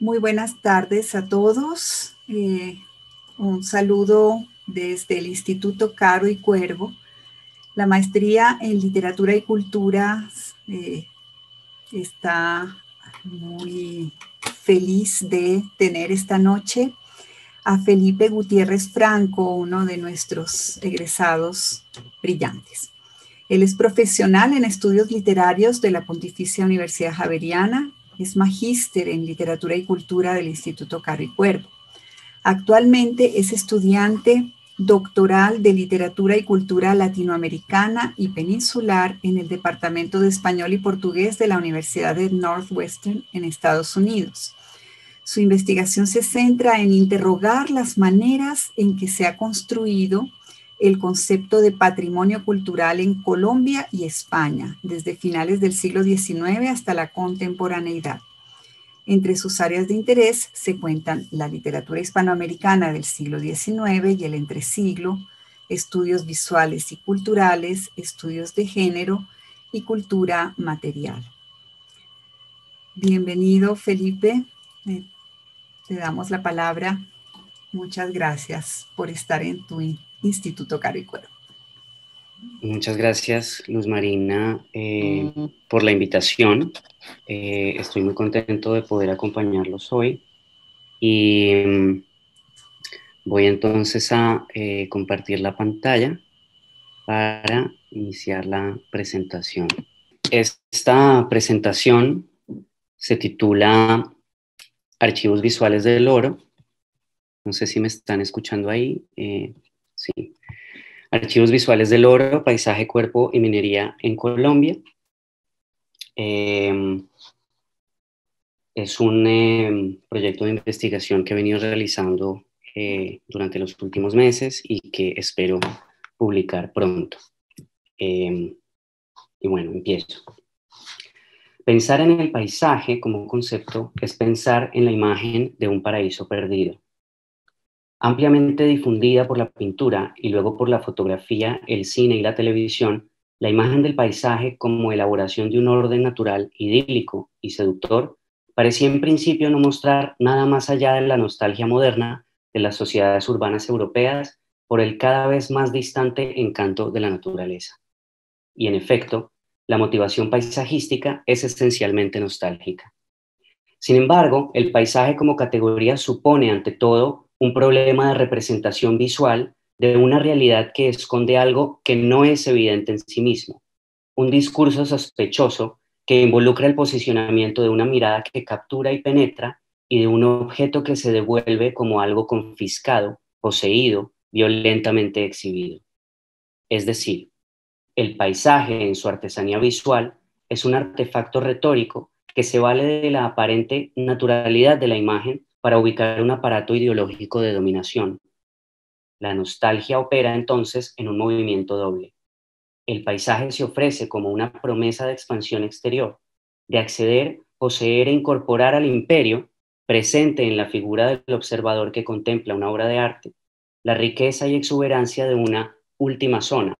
Muy buenas tardes a todos. Un saludo desde el Instituto Caro y Cuervo. La maestría en Literatura y Cultura está muy feliz de tener esta noche a Felipe Gutiérrez Franco, uno de nuestros egresados brillantes. Él es profesional en estudios literarios de la Pontificia Universidad Javeriana, es magíster en Literatura y Cultura del Instituto Caro y Cuervo. Actualmente es estudiante doctoral de Literatura y Cultura Latinoamericana y Peninsular en el Departamento de Español y Portugués de la Universidad de Northwestern en Estados Unidos. Su investigación se centra en interrogar las maneras en que se ha construido el concepto de patrimonio cultural en Colombia y España, desde finales del siglo XIX hasta la contemporaneidad. Entre sus áreas de interés se cuentan la literatura hispanoamericana del siglo XIX y el entresiglo, estudios visuales y culturales, estudios de género y cultura material. Bienvenido, Felipe. Te damos la palabra. Muchas gracias por estar en tu Instituto Caro y Cuervo. Muchas gracias, Luz Marina, por la invitación. Estoy muy contento de poder acompañarlos hoy y voy entonces a compartir la pantalla para iniciar la presentación. Esta presentación se titula Archivos Visuales del Oro. No sé si me están escuchando ahí. Sí. Archivos Visuales del Oro, Paisaje, Cuerpo y Minería en Colombia. Es un proyecto de investigación que he venido realizando durante los últimos meses y que espero publicar pronto. Y bueno, empiezo. Pensar en el paisaje como concepto es pensar en la imagen de un paraíso perdido. Ampliamente difundida por la pintura y luego por la fotografía, el cine y la televisión, la imagen del paisaje como elaboración de un orden natural, idílico y seductor, parecía en principio no mostrar nada más allá de la nostalgia moderna de las sociedades urbanas europeas por el cada vez más distante encanto de la naturaleza. Y en efecto, la motivación paisajística es esencialmente nostálgica. Sin embargo, el paisaje como categoría supone, ante todo, un problema de representación visual de una realidad que esconde algo que no es evidente en sí mismo, un discurso sospechoso que involucra el posicionamiento de una mirada que captura y penetra y de un objeto que se devuelve como algo confiscado, poseído, violentamente exhibido. Es decir, el paisaje en su artesanía visual es un artefacto retórico que se vale de la aparente naturalidad de la imagen para ubicar un aparato ideológico de dominación. La nostalgia opera entonces en un movimiento doble. El paisaje se ofrece como una promesa de expansión exterior, de acceder, poseer e incorporar al imperio, presente en la figura del observador que contempla una obra de arte, la riqueza y exuberancia de una última zona,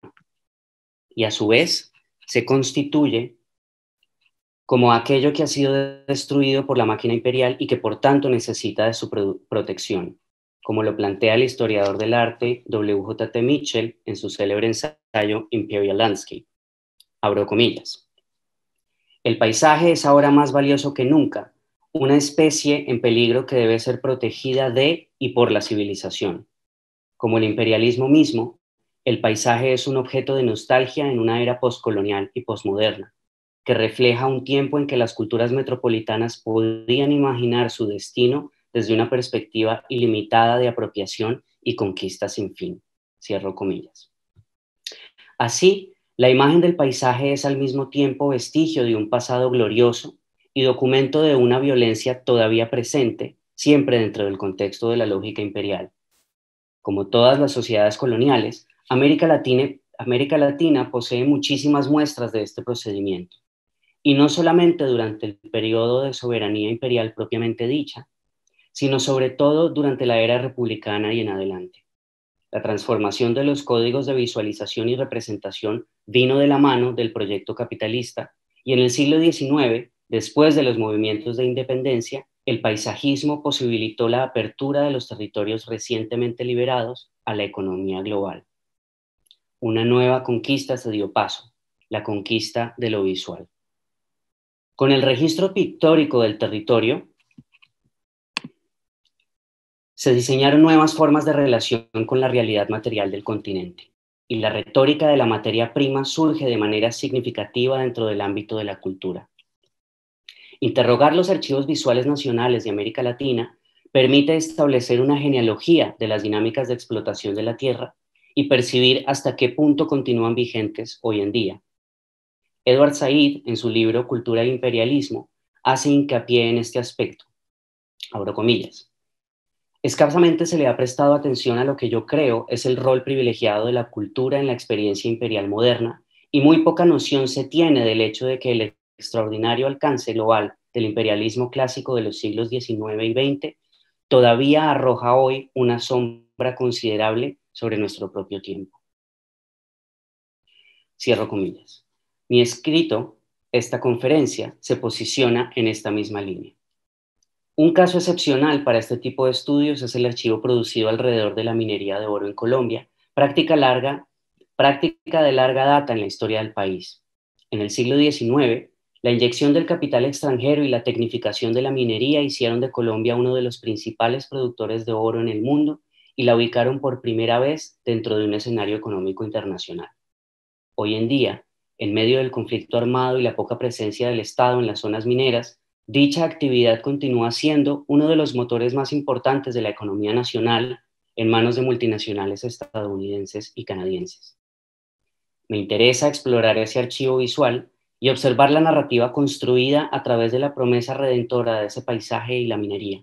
y a su vez se constituye como aquello que ha sido destruido por la máquina imperial y que por tanto necesita de su protección, como lo plantea el historiador del arte W.J.T. Mitchell en su célebre ensayo Imperial Landscape. Abro comillas. El paisaje es ahora más valioso que nunca, una especie en peligro que debe ser protegida de y por la civilización. Como el imperialismo mismo, el paisaje es un objeto de nostalgia en una era postcolonial y postmoderna, que refleja un tiempo en que las culturas metropolitanas podían imaginar su destino desde una perspectiva ilimitada de apropiación y conquista sin fin. Cierro comillas. Así, la imagen del paisaje es al mismo tiempo vestigio de un pasado glorioso y documento de una violencia todavía presente, siempre dentro del contexto de la lógica imperial. Como todas las sociedades coloniales, América Latina posee muchísimas muestras de este procedimiento. Y no solamente durante el periodo de soberanía imperial propiamente dicha, sino sobre todo durante la era republicana y en adelante. La transformación de los códigos de visualización y representación vino de la mano del proyecto capitalista y en el siglo XIX, después de los movimientos de independencia, el paisajismo posibilitó la apertura de los territorios recientemente liberados a la economía global. Una nueva conquista se dio paso, la conquista de lo visual. Con el registro pictórico del territorio, se diseñaron nuevas formas de relación con la realidad material del continente, y la retórica de la materia prima surge de manera significativa dentro del ámbito de la cultura. Interrogar los archivos visuales nacionales de América Latina permite establecer una genealogía de las dinámicas de explotación de la tierra y percibir hasta qué punto continúan vigentes hoy en día. Edward Said, en su libro Cultura e Imperialismo, hace hincapié en este aspecto. Abro comillas. Escasamente se le ha prestado atención a lo que yo creo es el rol privilegiado de la cultura en la experiencia imperial moderna, y muy poca noción se tiene del hecho de que el extraordinario alcance global del imperialismo clásico de los siglos XIX y XX todavía arroja hoy una sombra considerable sobre nuestro propio tiempo. Cierro comillas. Mi escrito, esta conferencia, se posiciona en esta misma línea. Un caso excepcional para este tipo de estudios es el archivo producido alrededor de la minería de oro en Colombia, práctica de larga data en la historia del país. En el siglo XIX, la inyección del capital extranjero y la tecnificación de la minería hicieron de Colombia uno de los principales productores de oro en el mundo y la ubicaron por primera vez dentro de un escenario económico internacional. Hoy en día, en medio del conflicto armado y la poca presencia del Estado en las zonas mineras, dicha actividad continúa siendo uno de los motores más importantes de la economía nacional en manos de multinacionales estadounidenses y canadienses. Me interesa explorar ese archivo visual y observar la narrativa construida a través de la promesa redentora de ese paisaje y la minería,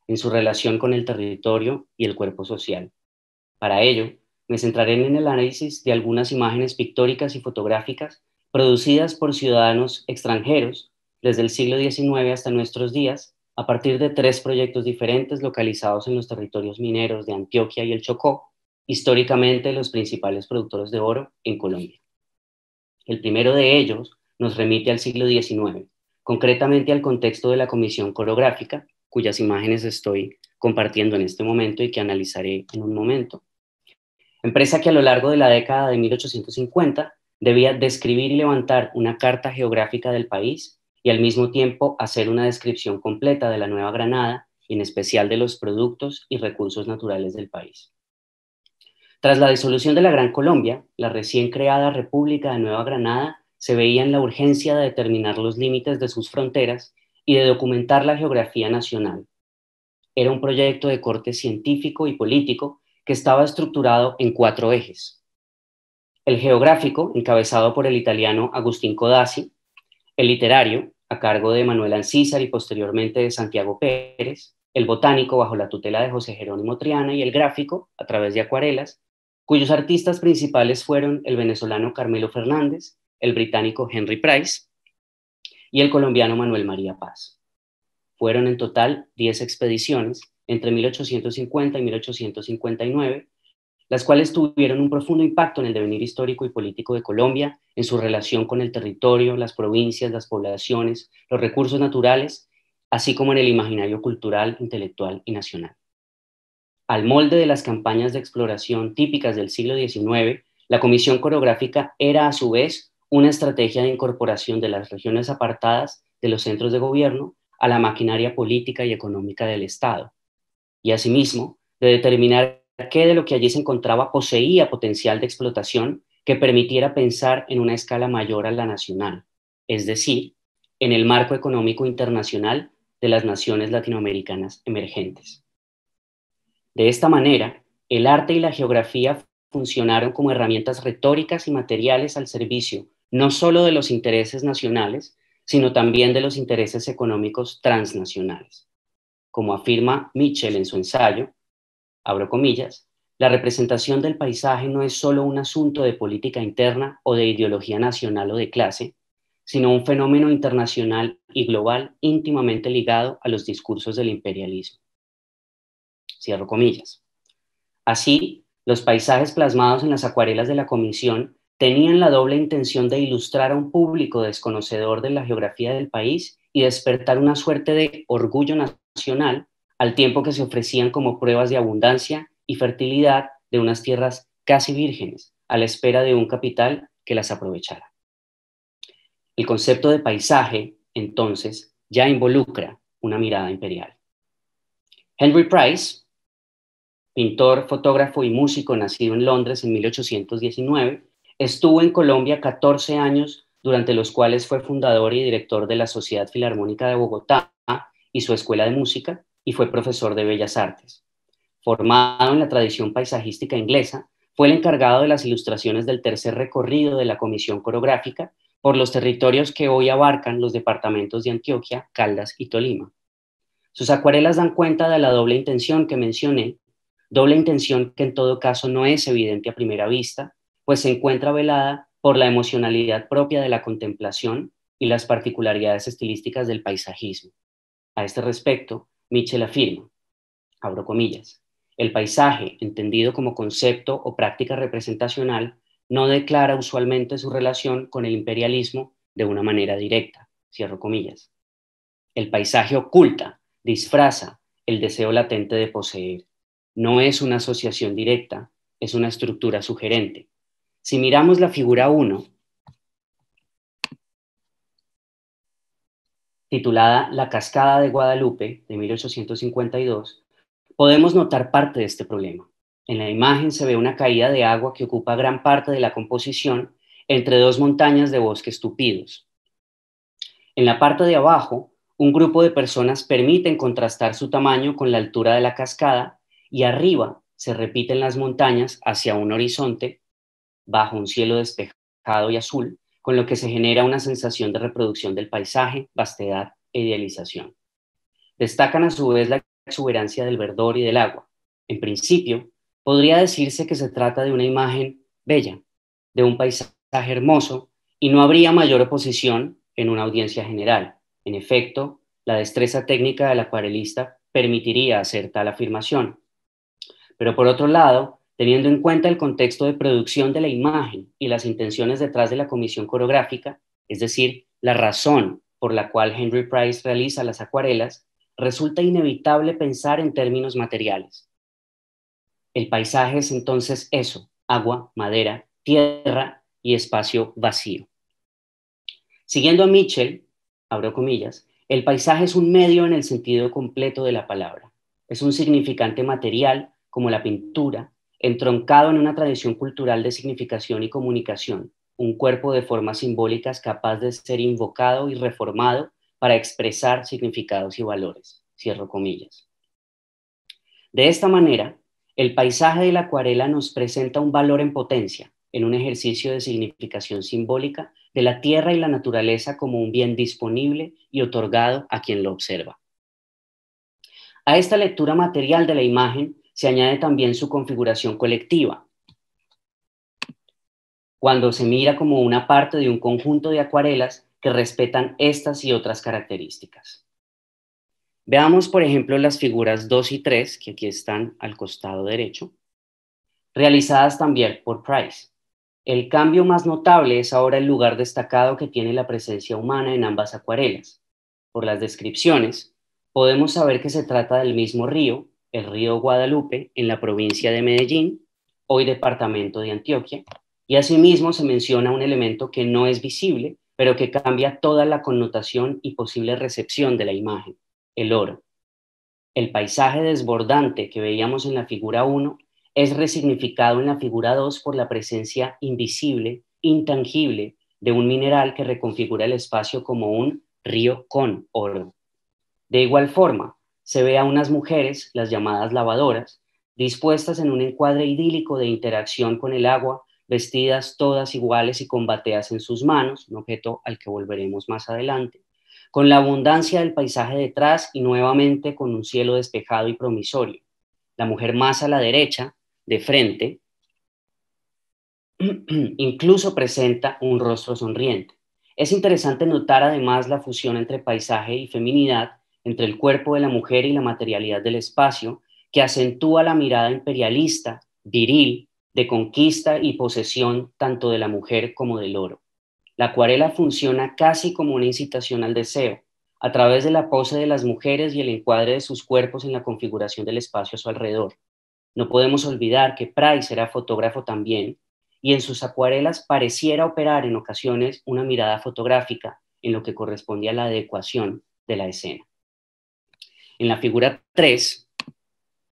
en su relación con el territorio y el cuerpo social. Para ello, me centraré en el análisis de algunas imágenes pictóricas y fotográficas producidas por ciudadanos extranjeros desde el siglo XIX hasta nuestros días, a partir de 3 proyectos diferentes localizados en los territorios mineros de Antioquia y el Chocó, históricamente los principales productores de oro en Colombia. El primero de ellos nos remite al siglo XIX, concretamente al contexto de la Comisión Coreográfica, cuyas imágenes estoy compartiendo en este momento y que analizaré en un momento. Empresa que a lo largo de la década de 1850 debía describir y levantar una carta geográfica del país y al mismo tiempo hacer una descripción completa de la Nueva Granada y en especial de los productos y recursos naturales del país. Tras la disolución de la Gran Colombia, la recién creada República de Nueva Granada se veía en la urgencia de determinar los límites de sus fronteras y de documentar la geografía nacional. Era un proyecto de corte científico y político que estaba estructurado en 4 ejes. El geográfico, encabezado por el italiano Agustín Codazzi; el literario, a cargo de Manuel Ancísar y posteriormente de Santiago Pérez; el botánico, bajo la tutela de José Jerónimo Triana; y el gráfico, a través de acuarelas, cuyos artistas principales fueron el venezolano Carmelo Fernández, el británico Henry Price y el colombiano Manuel María Paz. Fueron en total 10 expediciones entre 1850 y 1859, las cuales tuvieron un profundo impacto en el devenir histórico y político de Colombia, en su relación con el territorio, las provincias, las poblaciones, los recursos naturales, así como en el imaginario cultural, intelectual y nacional. Al molde de las campañas de exploración típicas del siglo XIX, la Comisión Coreográfica era a su vez una estrategia de incorporación de las regiones apartadas de los centros de gobierno a la maquinaria política y económica del Estado, y asimismo de determinar qué de lo que allí se encontraba poseía potencial de explotación que permitiera pensar en una escala mayor a la nacional, es decir, en el marco económico internacional de las naciones latinoamericanas emergentes. De esta manera, el arte y la geografía funcionaron como herramientas retóricas y materiales al servicio no solo de los intereses nacionales, sino también de los intereses económicos transnacionales. Como afirma Mitchell en su ensayo, abro comillas, la representación del paisaje no es solo un asunto de política interna o de ideología nacional o de clase, sino un fenómeno internacional y global íntimamente ligado a los discursos del imperialismo. Cierro comillas. Así, los paisajes plasmados en las acuarelas de la Comisión tenían la doble intención de ilustrar a un público desconocedor de la geografía del país y despertar una suerte de orgullo nacional al tiempo que se ofrecían como pruebas de abundancia y fertilidad de unas tierras casi vírgenes, a la espera de un capital que las aprovechara. El concepto de paisaje, entonces, ya involucra una mirada imperial. Henry Price, pintor, fotógrafo y músico nacido en Londres en 1819, estuvo en Colombia 14 años, durante los cuales fue fundador y director de la Sociedad Filarmónica de Bogotá y su Escuela de Música, y fue profesor de Bellas Artes. Formado en la tradición paisajística inglesa, fue el encargado de las ilustraciones del tercer recorrido de la Comisión Coreográfica por los territorios que hoy abarcan los departamentos de Antioquia, Caldas y Tolima. Sus acuarelas dan cuenta de la doble intención que mencioné, doble intención que en todo caso no es evidente a primera vista, pues se encuentra velada por la emocionalidad propia de la contemplación y las particularidades estilísticas del paisajismo. A este respecto, Mitchell afirma, abro comillas, el paisaje, entendido como concepto o práctica representacional, no declara usualmente su relación con el imperialismo de una manera directa, cierro comillas. El paisaje oculta, disfraza el deseo latente de poseer. No es una asociación directa, es una estructura sugerente. Si miramos la figura 1, titulada La Cascada de Guadalupe, de 1852, podemos notar parte de este problema. En la imagen se ve una caída de agua que ocupa gran parte de la composición entre dos montañas de bosques tupidos. En la parte de abajo, un grupo de personas permiten contrastar su tamaño con la altura de la cascada y arriba se repiten las montañas hacia un horizonte bajo un cielo despejado y azul, con lo que se genera una sensación de reproducción del paisaje, vastedad e idealización. Destacan a su vez la exuberancia del verdor y del agua. En principio, podría decirse que se trata de una imagen bella, de un paisaje hermoso, y no habría mayor oposición en una audiencia general. En efecto, la destreza técnica del acuarelista permitiría hacer tal afirmación. Pero por otro lado, teniendo en cuenta el contexto de producción de la imagen y las intenciones detrás de la comisión coreográfica, es decir, la razón por la cual Henry Price realiza las acuarelas, resulta inevitable pensar en términos materiales. El paisaje es entonces eso, agua, madera, tierra y espacio vacío. Siguiendo a Mitchell, abro comillas, el paisaje es un medio en el sentido completo de la palabra. Es un significante material, como la pintura, entroncado en una tradición cultural de significación y comunicación, un cuerpo de formas simbólicas capaz de ser invocado y reformado para expresar significados y valores. Cierro comillas. De esta manera, el paisaje de la acuarela nos presenta un valor en potencia, en un ejercicio de significación simbólica de la tierra y la naturaleza como un bien disponible y otorgado a quien lo observa. A esta lectura material de la imagen se añade también su configuración colectiva, cuando se mira como una parte de un conjunto de acuarelas que respetan estas y otras características. Veamos, por ejemplo, las figuras 2 y 3, que aquí están al costado derecho, realizadas también por Price. El cambio más notable es ahora el lugar destacado que tiene la presencia humana en ambas acuarelas. Por las descripciones, podemos saber que se trata del mismo río, el río Guadalupe, en la provincia de Medellín, hoy departamento de Antioquia, y asimismo se menciona un elemento que no es visible, pero que cambia toda la connotación y posible recepción de la imagen, el oro. El paisaje desbordante que veíamos en la figura 1 es resignificado en la figura 2 por la presencia invisible, intangible, de un mineral que reconfigura el espacio como un río con oro. De igual forma, se ve a unas mujeres, las llamadas lavadoras, dispuestas en un encuadre idílico de interacción con el agua, vestidas todas iguales y con bateas en sus manos, un objeto al que volveremos más adelante, con la abundancia del paisaje detrás y nuevamente con un cielo despejado y promisorio. La mujer más a la derecha, de frente, incluso presenta un rostro sonriente. Es interesante notar además la fusión entre paisaje y feminidad, entre el cuerpo de la mujer y la materialidad del espacio, que acentúa la mirada imperialista, viril, de conquista y posesión tanto de la mujer como del oro. La acuarela funciona casi como una incitación al deseo, a través de la pose de las mujeres y el encuadre de sus cuerpos en la configuración del espacio a su alrededor. No podemos olvidar que Price era fotógrafo también, y en sus acuarelas pareciera operar en ocasiones una mirada fotográfica en lo que corresponde a la adecuación de la escena. En la figura 3,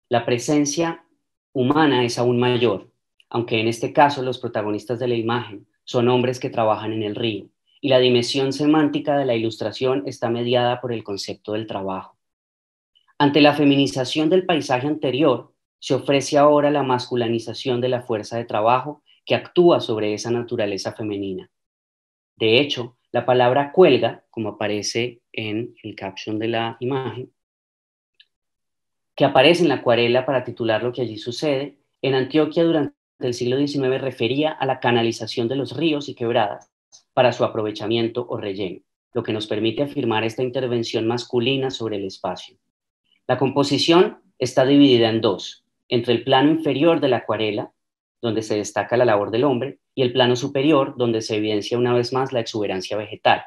la presencia humana es aún mayor, aunque en este caso los protagonistas de la imagen son hombres que trabajan en el río, y la dimensión semántica de la ilustración está mediada por el concepto del trabajo. Ante la feminización del paisaje anterior, se ofrece ahora la masculinización de la fuerza de trabajo que actúa sobre esa naturaleza femenina. De hecho, la palabra cuelga, como aparece en el caption de la imagen, que aparece en la acuarela para titular lo que allí sucede, en Antioquia durante el siglo XIX refería a la canalización de los ríos y quebradas para su aprovechamiento o relleno, lo que nos permite afirmar esta intervención masculina sobre el espacio. La composición está dividida en dos, entre el plano inferior de la acuarela, donde se destaca la labor del hombre, y el plano superior, donde se evidencia una vez más la exuberancia vegetal.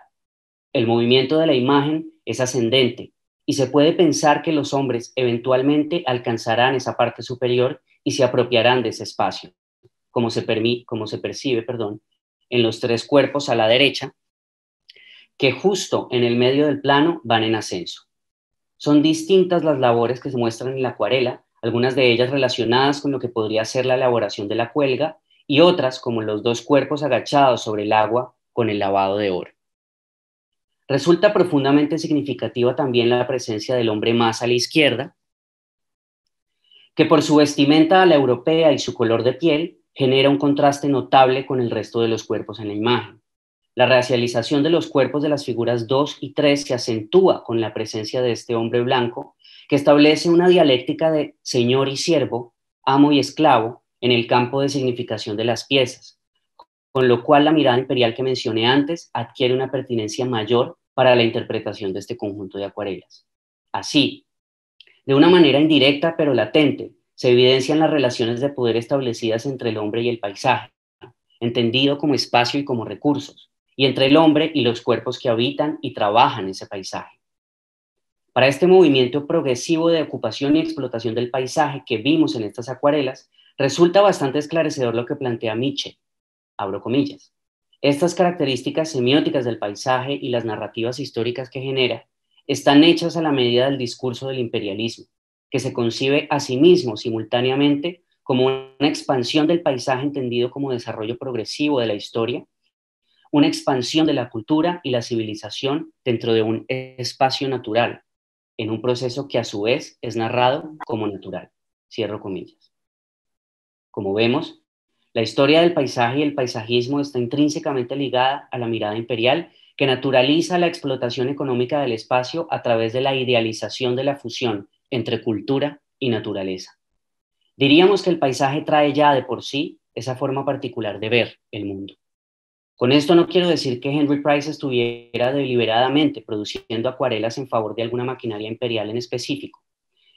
El movimiento de la imagen es ascendente, y se puede pensar que los hombres eventualmente alcanzarán esa parte superior y se apropiarán de ese espacio, como se percibe, en los tres cuerpos a la derecha, que justo en el medio del plano van en ascenso. Son distintas las labores que se muestran en la acuarela, algunas de ellas relacionadas con lo que podría ser la elaboración de la cuelga y otras como los dos cuerpos agachados sobre el agua con el lavado de oro. Resulta profundamente significativa también la presencia del hombre más a la izquierda, que por su vestimenta a la europea y su color de piel genera un contraste notable con el resto de los cuerpos en la imagen. La racialización de los cuerpos de las figuras 2 y 3 se acentúa con la presencia de este hombre blanco, que establece una dialéctica de señor y siervo, amo y esclavo, en el campo de significación de las piezas, con lo cual la mirada imperial que mencioné antes adquiere una pertinencia mayor para la interpretación de este conjunto de acuarelas. Así, de una manera indirecta pero latente, se evidencian las relaciones de poder establecidas entre el hombre y el paisaje, entendido como espacio y como recursos, y entre el hombre y los cuerpos que habitan y trabajan ese paisaje. Para este movimiento progresivo de ocupación y explotación del paisaje que vimos en estas acuarelas, resulta bastante esclarecedor lo que plantea Mitchell, abro comillas. Estas características semióticas del paisaje y las narrativas históricas que genera están hechas a la medida del discurso del imperialismo, que se concibe a sí mismo simultáneamente como una expansión del paisaje entendido como desarrollo progresivo de la historia, una expansión de la cultura y la civilización dentro de un espacio natural, en un proceso que a su vez es narrado como natural. Cierro comillas. Como vemos, la historia del paisaje y el paisajismo está intrínsecamente ligada a la mirada imperial que naturaliza la explotación económica del espacio a través de la idealización de la fusión entre cultura y naturaleza. Diríamos que el paisaje trae ya de por sí esa forma particular de ver el mundo. Con esto no quiero decir que Henry Price estuviera deliberadamente produciendo acuarelas en favor de alguna maquinaria imperial en específico.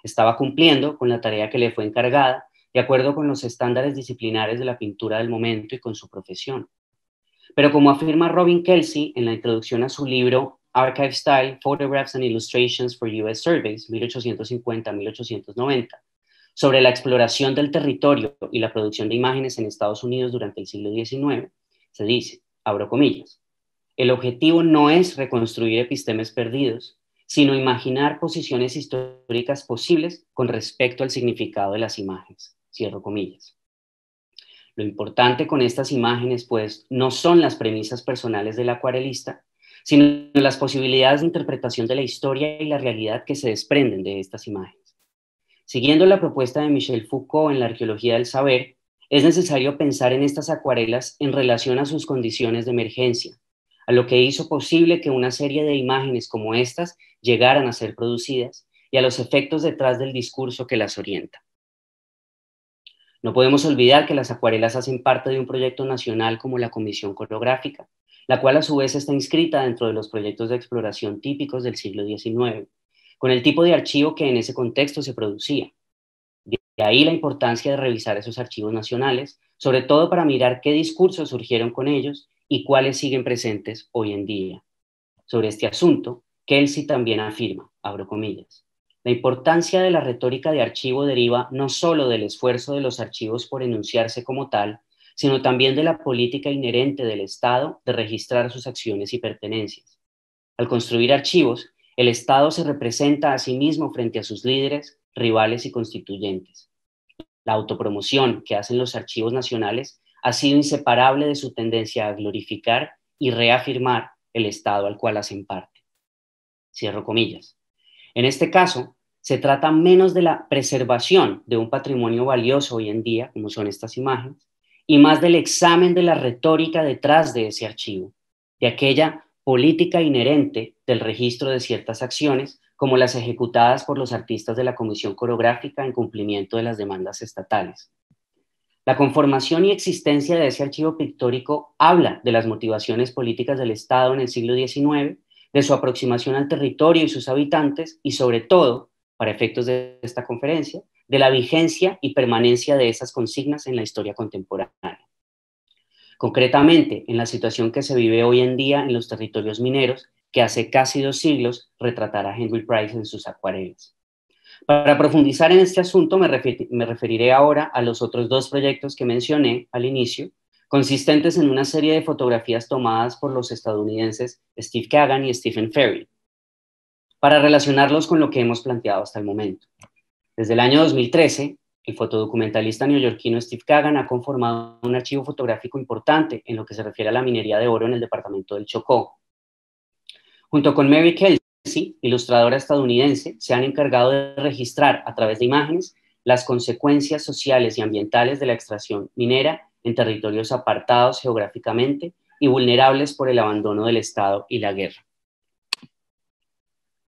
Estaba cumpliendo con la tarea que le fue encargada de acuerdo con los estándares disciplinares de la pintura del momento y con su profesión. Pero como afirma Robin Kelsey en la introducción a su libro Archive Style, Photographs and Illustrations for U.S. Surveys, 1850-1890, sobre la exploración del territorio y la producción de imágenes en Estados Unidos durante el siglo XIX, se dice, abro comillas, el objetivo no es reconstruir epistemes perdidos, sino imaginar posiciones históricas posibles con respecto al significado de las imágenes, cierro comillas. Lo importante con estas imágenes, pues, no son las premisas personales del acuarelista, sino las posibilidades de interpretación de la historia y la realidad que se desprenden de estas imágenes. Siguiendo la propuesta de Michel Foucault en la arqueología del saber, es necesario pensar en estas acuarelas en relación a sus condiciones de emergencia, a lo que hizo posible que una serie de imágenes como estas llegaran a ser producidas y a los efectos detrás del discurso que las orienta. No podemos olvidar que las acuarelas hacen parte de un proyecto nacional como la Comisión Coreográfica, la cual a su vez está inscrita dentro de los proyectos de exploración típicos del siglo XIX, con el tipo de archivo que en ese contexto se producía. De ahí la importancia de revisar esos archivos nacionales, sobre todo para mirar qué discursos surgieron con ellos y cuáles siguen presentes hoy en día. Sobre este asunto, Kelsey también afirma, abro comillas, la importancia de la retórica de archivo deriva no solo del esfuerzo de los archivos por enunciarse como tal, sino también de la política inherente del Estado de registrar sus acciones y pertenencias. Al construir archivos, el Estado se representa a sí mismo frente a sus líderes, rivales y constituyentes. La autopromoción que hacen los archivos nacionales ha sido inseparable de su tendencia a glorificar y reafirmar el Estado al cual hacen parte. Cierro comillas. En este caso, se trata menos de la preservación de un patrimonio valioso hoy en día, como son estas imágenes, y más del examen de la retórica detrás de ese archivo, de aquella política inherente del registro de ciertas acciones, como las ejecutadas por los artistas de la Comisión Coreográfica en cumplimiento de las demandas estatales. La conformación y existencia de ese archivo pictórico habla de las motivaciones políticas del Estado en el siglo XIX, de su aproximación al territorio y sus habitantes, y sobre todo, para efectos de esta conferencia, de la vigencia y permanencia de esas consignas en la historia contemporánea. Concretamente, en la situación que se vive hoy en día en los territorios mineros, que hace casi 2 siglos retratará Henry Price en sus acuarelas. Para profundizar en este asunto, me referiré ahora a los otros 2 proyectos que mencioné al inicio, consistentes en una serie de fotografías tomadas por los estadounidenses Steve Kagan y Stephen Ferry, para relacionarlos con lo que hemos planteado hasta el momento. Desde el año 2013, el fotodocumentalista neoyorquino Steve Kagan ha conformado un archivo fotográfico importante en lo que se refiere a la minería de oro en el departamento del Chocó. Junto con Mary Kelsey, ilustradora estadounidense, se han encargado de registrar a través de imágenes las consecuencias sociales y ambientales de la extracción minera en territorios apartados geográficamente y vulnerables por el abandono del Estado y la guerra.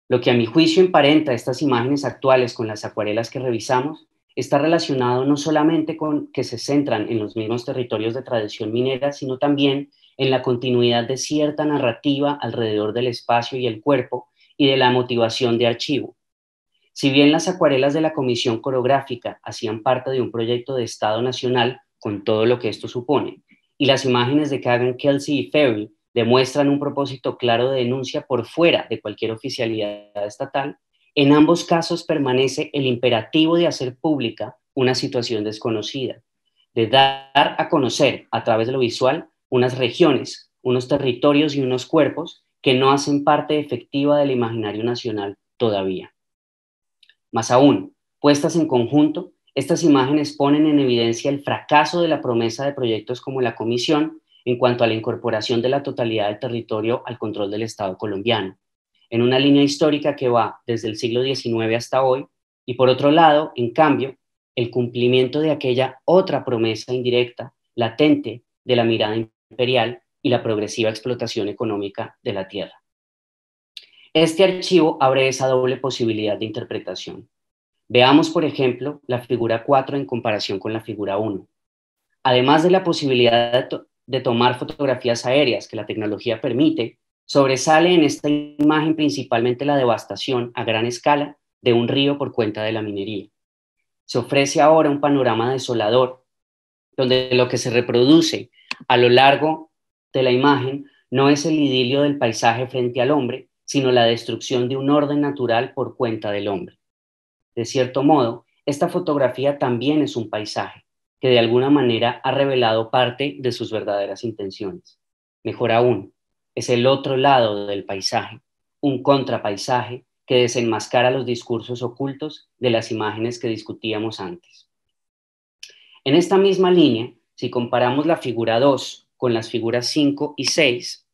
Lo que a mi juicio emparenta estas imágenes actuales con las acuarelas que revisamos está relacionado no solamente con que se centran en los mismos territorios de tradición minera, sino también en la continuidad de cierta narrativa alrededor del espacio y el cuerpo y de la motivación de archivo. Si bien las acuarelas de la Comisión Coreográfica hacían parte de un proyecto de Estado nacional, con todo lo que esto supone, y las imágenes de Kagan, Kelsey y Ferry demuestran un propósito claro de denuncia por fuera de cualquier oficialidad estatal, en ambos casos permanece el imperativo de hacer pública una situación desconocida, de dar a conocer a través de lo visual unas regiones, unos territorios y unos cuerpos que no hacen parte efectiva del imaginario nacional todavía. Más aún, puestas en conjunto, estas imágenes ponen en evidencia el fracaso de la promesa de proyectos como la Comisión en cuanto a la incorporación de la totalidad del territorio al control del Estado colombiano, en una línea histórica que va desde el siglo XIX hasta hoy, y por otro lado, en cambio, el cumplimiento de aquella otra promesa indirecta, latente, de la mirada imperial y la progresiva explotación económica de la tierra. Este archivo abre esa doble posibilidad de interpretación. Veamos, por ejemplo, la figura 4 en comparación con la figura 1. Además de la posibilidad de tomar fotografías aéreas que la tecnología permite, sobresale en esta imagen principalmente la devastación a gran escala de un río por cuenta de la minería. Se ofrece ahora un panorama desolador, donde lo que se reproduce a lo largo de la imagen no es el idilio del paisaje frente al hombre, sino la destrucción de un orden natural por cuenta del hombre. De cierto modo, esta fotografía también es un paisaje, que de alguna manera ha revelado parte de sus verdaderas intenciones. Mejor aún, es el otro lado del paisaje, un contrapaisaje que desenmascara los discursos ocultos de las imágenes que discutíamos antes. En esta misma línea, si comparamos la figura 2 con las figuras 5 y 6,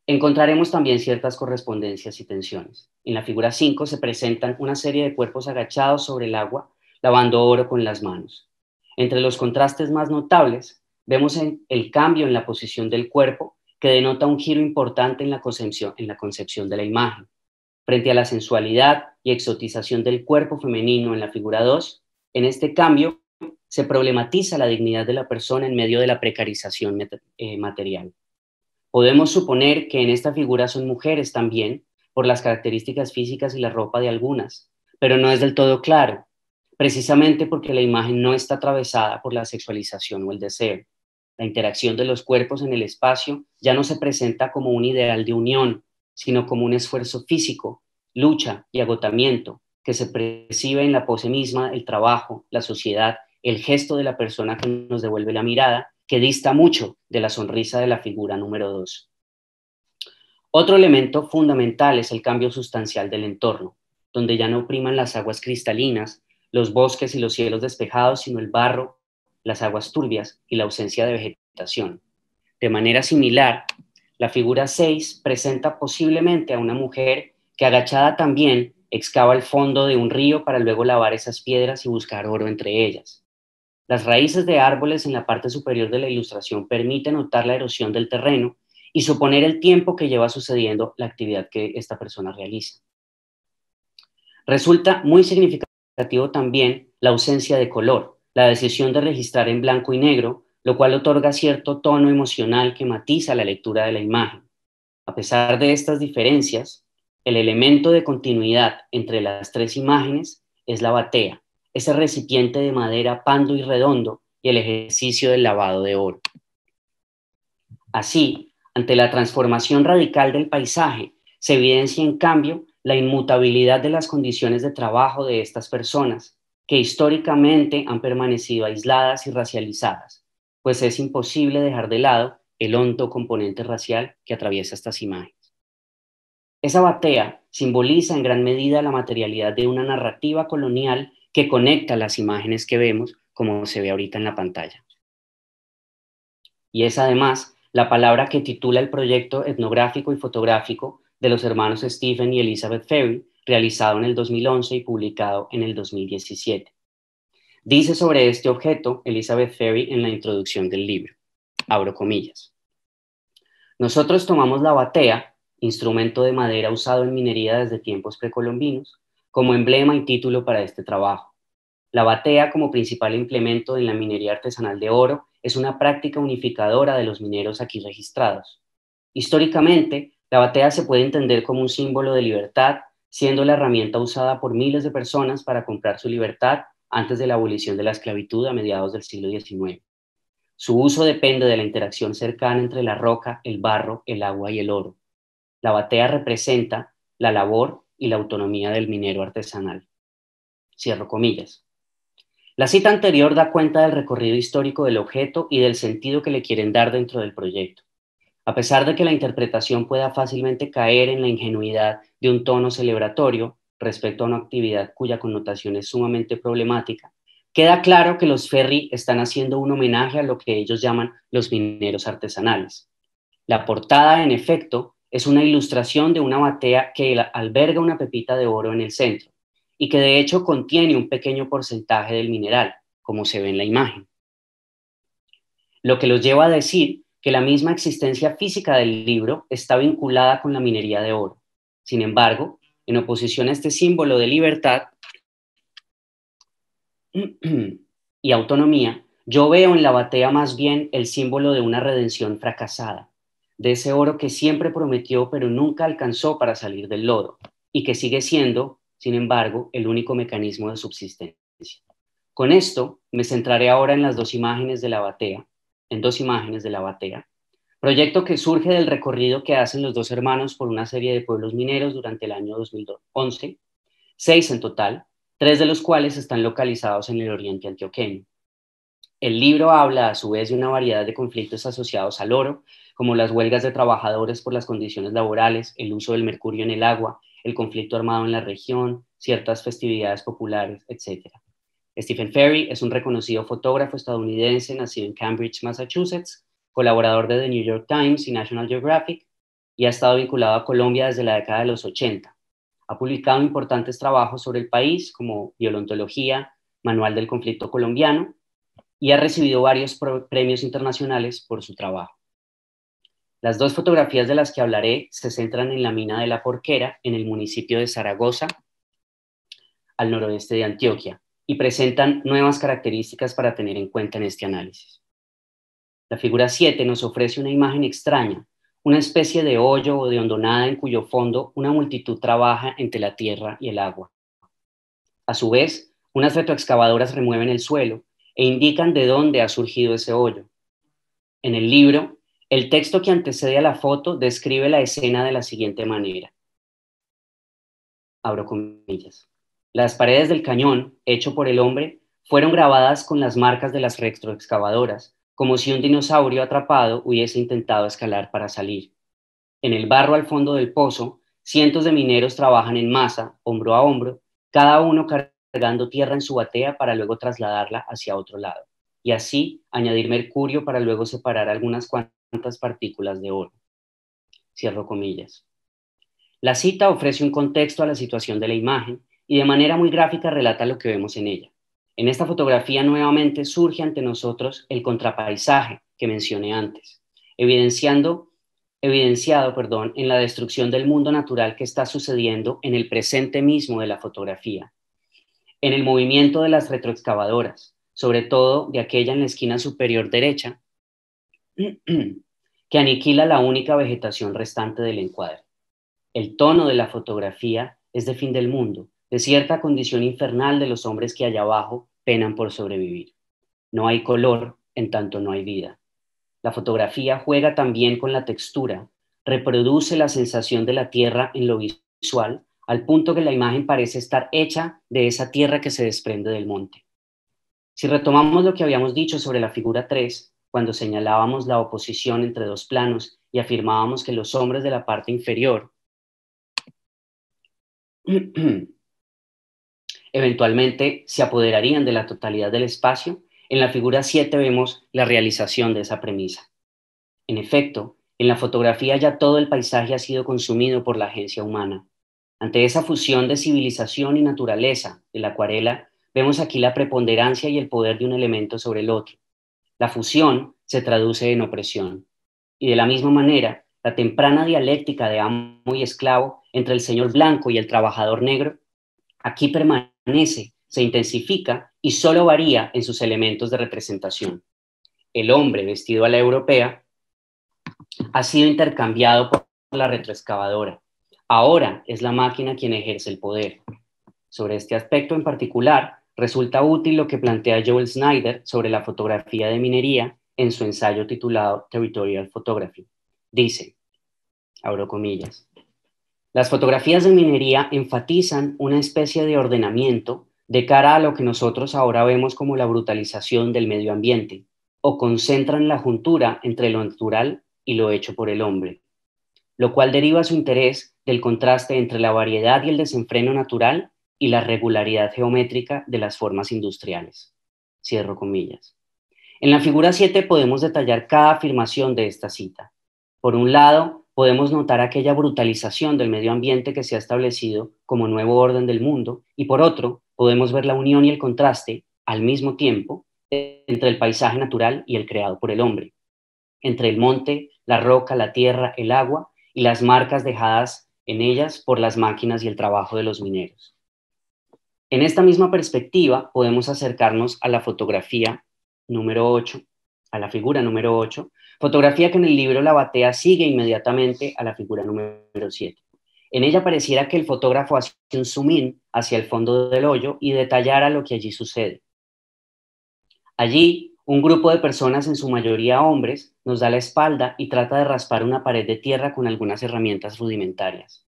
encontraremos también ciertas correspondencias y tensiones. En la figura 5 se presentan una serie de cuerpos agachados sobre el agua, lavando oro con las manos. Entre los contrastes más notables, vemos el cambio en la posición del cuerpo, que denota un giro importante en la concepción de la imagen. Frente a la sensualidad y exotización del cuerpo femenino en la figura 2, en este cambio se problematiza la dignidad de la persona en medio de la precarización material. Podemos suponer que en esta figura son mujeres también, por las características físicas y la ropa de algunas, pero no es del todo claro, precisamente porque la imagen no está atravesada por la sexualización o el deseo. La interacción de los cuerpos en el espacio ya no se presenta como un ideal de unión, sino como un esfuerzo físico, lucha y agotamiento que se percibe en la pose misma, el trabajo, la sociedad, el gesto de la persona que nos devuelve la mirada, que dista mucho de la sonrisa de la figura número 2. Otro elemento fundamental es el cambio sustancial del entorno, donde ya no priman las aguas cristalinas, los bosques y los cielos despejados, sino el barro, las aguas turbias y la ausencia de vegetación. De manera similar, la figura 6 presenta posiblemente a una mujer que, agachada también, excava el fondo de un río para luego lavar esas piedras y buscar oro entre ellas. Las raíces de árboles en la parte superior de la ilustración permiten notar la erosión del terreno y suponer el tiempo que lleva sucediendo la actividad que esta persona realiza. Resulta muy significativo también la ausencia de color, la decisión de registrar en blanco y negro, lo cual otorga cierto tono emocional que matiza la lectura de la imagen. A pesar de estas diferencias, el elemento de continuidad entre las tres imágenes es la batea, ese recipiente de madera pando y redondo y el ejercicio del lavado de oro. Así, ante la transformación radical del paisaje, se evidencia en cambio la inmutabilidad de las condiciones de trabajo de estas personas, que históricamente han permanecido aisladas y racializadas, pues es imposible dejar de lado el hondo componente racial que atraviesa estas imágenes. Esa batea simboliza en gran medida la materialidad de una narrativa colonial que conecta las imágenes que vemos, como se ve ahorita en la pantalla. Y es además la palabra que titula el proyecto etnográfico y fotográfico de los hermanos Stephen y Elizabeth Ferry, realizado en el 2011 y publicado en el 2017. Dice sobre este objeto Elizabeth Ferry en la introducción del libro, abro comillas: nosotros tomamos la batea, instrumento de madera usado en minería desde tiempos precolombinos, como emblema y título para este trabajo. La batea, como principal implemento en la minería artesanal de oro, es una práctica unificadora de los mineros aquí registrados. Históricamente, la batea se puede entender como un símbolo de libertad, siendo la herramienta usada por miles de personas para comprar su libertad antes de la abolición de la esclavitud a mediados del siglo XIX. Su uso depende de la interacción cercana entre la roca, el barro, el agua y el oro. La batea representa la labor y la autonomía del minero artesanal. Cierro comillas. La cita anterior da cuenta del recorrido histórico del objeto y del sentido que le quieren dar dentro del proyecto. A pesar de que la interpretación pueda fácilmente caer en la ingenuidad de un tono celebratorio respecto a una actividad cuya connotación es sumamente problemática, queda claro que los Ferry están haciendo un homenaje a lo que ellos llaman los mineros artesanales. La portada, en efecto, es una ilustración de una batea que alberga una pepita de oro en el centro y que de hecho contiene un pequeño porcentaje del mineral, como se ve en la imagen. Lo que los lleva a decir que la misma existencia física del libro está vinculada con la minería de oro. Sin embargo, en oposición a este símbolo de libertad y autonomía, yo veo en la batea más bien el símbolo de una redención fracasada, de ese oro que siempre prometió pero nunca alcanzó para salir del lodo y que sigue siendo, sin embargo, el único mecanismo de subsistencia. Con esto me centraré ahora en las dos imágenes de la batea, proyecto que surge del recorrido que hacen los dos hermanos por una serie de pueblos mineros durante el año 2011, 6 en total, 3 de los cuales están localizados en el oriente antioqueño. El libro habla a su vez de una variedad de conflictos asociados al oro, como las huelgas de trabajadores por las condiciones laborales, el uso del mercurio en el agua, el conflicto armado en la región, ciertas festividades populares, etc. Stephen Ferry es un reconocido fotógrafo estadounidense nacido en Cambridge, Massachusetts, colaborador de The New York Times y National Geographic, y ha estado vinculado a Colombia desde la década de los 80. Ha publicado importantes trabajos sobre el país, como Violentología, Manual del Conflicto Colombiano, y ha recibido varios premios internacionales por su trabajo. Las dos fotografías de las que hablaré se centran en la mina de La Porquera, en el municipio de Zaragoza, al noroeste de Antioquia, y presentan nuevas características para tener en cuenta en este análisis. La figura 7 nos ofrece una imagen extraña, una especie de hoyo o de hondonada en cuyo fondo una multitud trabaja entre la tierra y el agua. A su vez, unas retroexcavadoras remueven el suelo e indican de dónde ha surgido ese hoyo. En el libro, El texto que antecede a la foto describe la escena de la siguiente manera. Abro comillas. Las paredes del cañón, hecho por el hombre, fueron grabadas con las marcas de las retroexcavadoras, como si un dinosaurio atrapado hubiese intentado escalar para salir. En el barro al fondo del pozo, cientos de mineros trabajan en masa, hombro a hombro, cada uno cargando tierra en su batea para luego trasladarla hacia otro lado, y así añadir mercurio para luego separar algunas cuantas partículas de oro. Cierro comillas. La cita ofrece un contexto a la situación de la imagen y de manera muy gráfica relata lo que vemos en ella. En esta fotografía nuevamente surge ante nosotros el contrapaisaje que mencioné antes, evidenciado en la destrucción del mundo natural que está sucediendo en el presente mismo de la fotografía, en el movimiento de las retroexcavadoras, sobre todo de aquella en la esquina superior derecha, que aniquila la única vegetación restante del encuadre. El tono de la fotografía es de fin del mundo, de cierta condición infernal de los hombres que allá abajo penan por sobrevivir. No hay color, en tanto no hay vida. La fotografía juega también con la textura, reproduce la sensación de la tierra en lo visual, al punto que la imagen parece estar hecha de esa tierra que se desprende del monte. Si retomamos lo que habíamos dicho sobre la figura 3, cuando señalábamos la oposición entre dos planos y afirmábamos que los hombres de la parte inferior eventualmente se apoderarían de la totalidad del espacio, en la figura 7 vemos la realización de esa premisa. En efecto, en la fotografía ya todo el paisaje ha sido consumido por la agencia humana. Ante esa fusión de civilización y naturaleza de la acuarela, vemos aquí la preponderancia y el poder de un elemento sobre el otro. La fusión se traduce en opresión. Y de la misma manera, la temprana dialéctica de amo y esclavo entre el señor blanco y el trabajador negro aquí permanece, se intensifica y solo varía en sus elementos de representación. El hombre vestido a la europea ha sido intercambiado por la retroexcavadora. Ahora es la máquina quien ejerce el poder. Sobre este aspecto en particular, resulta útil lo que plantea Joel Snyder sobre la fotografía de minería en su ensayo titulado Territorial Photography. Dice, abro comillas, las fotografías de minería enfatizan una especie de ordenamiento de cara a lo que nosotros ahora vemos como la brutalización del medio ambiente, o concentran la juntura entre lo natural y lo hecho por el hombre, lo cual deriva su interés del contraste entre la variedad y el desenfreno natural y la regularidad geométrica de las formas industriales. Cierro comillas. En la figura 7 podemos detallar cada afirmación de esta cita. Por un lado, podemos notar aquella brutalización del medio ambiente que se ha establecido como nuevo orden del mundo, y por otro, podemos ver la unión y el contraste, al mismo tiempo, entre el paisaje natural y el creado por el hombre, entre el monte, la roca, la tierra, el agua y las marcas dejadas en ellas por las máquinas y el trabajo de los mineros. En esta misma perspectiva, podemos acercarnos a la fotografía número 8, a la figura número 8, fotografía que en el libro La Batea sigue inmediatamente a la figura número 7. En ella pareciera que el fotógrafo hace un zoom in hacia el fondo del hoyo y detallara lo que allí sucede. Allí, un grupo de personas, en su mayoría hombres, nos da la espalda y trata de raspar una pared de tierra con algunas herramientas rudimentarias.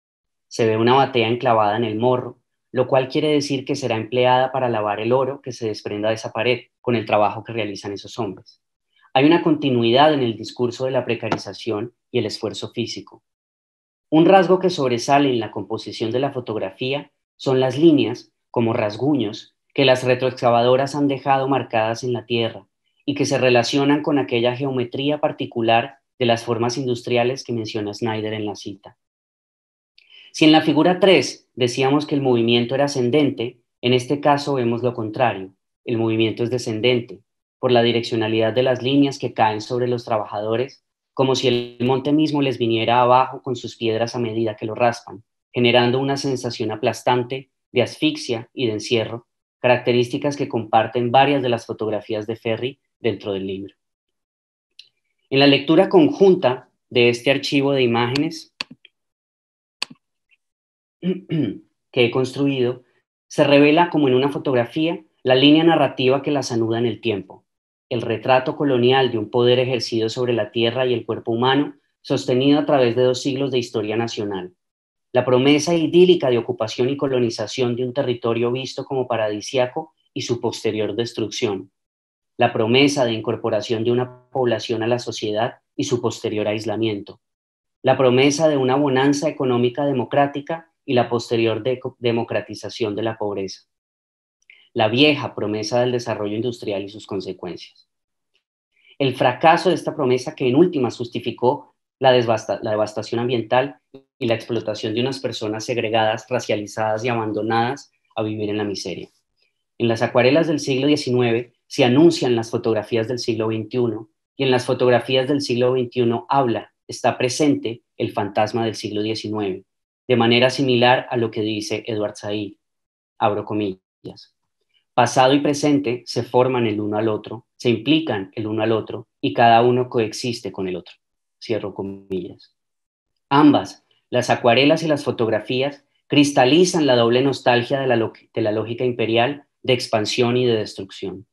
Se ve una batea enclavada en el morro, lo cual quiere decir que será empleada para lavar el oro que se desprenda de esa pared con el trabajo que realizan esos hombres. Hay una continuidad en el discurso de la precarización y el esfuerzo físico. Un rasgo que sobresale en la composición de la fotografía son las líneas, como rasguños, que las retroexcavadoras han dejado marcadas en la tierra y que se relacionan con aquella geometría particular de las formas industriales que menciona Snyder en la cita. Si en la figura 3 decíamos que el movimiento era ascendente, en este caso vemos lo contrario. El movimiento es descendente, por la direccionalidad de las líneas que caen sobre los trabajadores, como si el monte mismo les viniera abajo con sus piedras a medida que lo raspan, generando una sensación aplastante de asfixia y de encierro, características que comparten varias de las fotografías de Ferri dentro del libro. En la lectura conjunta de este archivo de imágenes que he construido, se revela como en una fotografía la línea narrativa que las anuda en el tiempo. el retrato colonial de un poder ejercido sobre la tierra y el cuerpo humano, sostenido a través de 2 siglos de historia nacional. La promesa idílica de ocupación y colonización de un territorio visto como paradisíaco y su posterior destrucción. La promesa de incorporación de una población a la sociedad y su posterior aislamiento. La promesa de una bonanza económica democrática y la posterior democratización de la pobreza. La vieja promesa del desarrollo industrial y sus consecuencias. El fracaso de esta promesa que en últimas justificó la devastación ambiental y la explotación de unas personas segregadas, racializadas y abandonadas a vivir en la miseria. En las acuarelas del siglo XIX se anuncian las fotografías del siglo XXI y en las fotografías del siglo XXI está presente el fantasma del siglo XIX, de manera similar a lo que dice Edward Said, abro comillas. Pasado y presente se forman el uno al otro, se implican el uno al otro y cada uno coexiste con el otro, cierro comillas. Ambas, las acuarelas y las fotografías, cristalizan la doble nostalgia de la lógica imperial de expansión y de destrucción.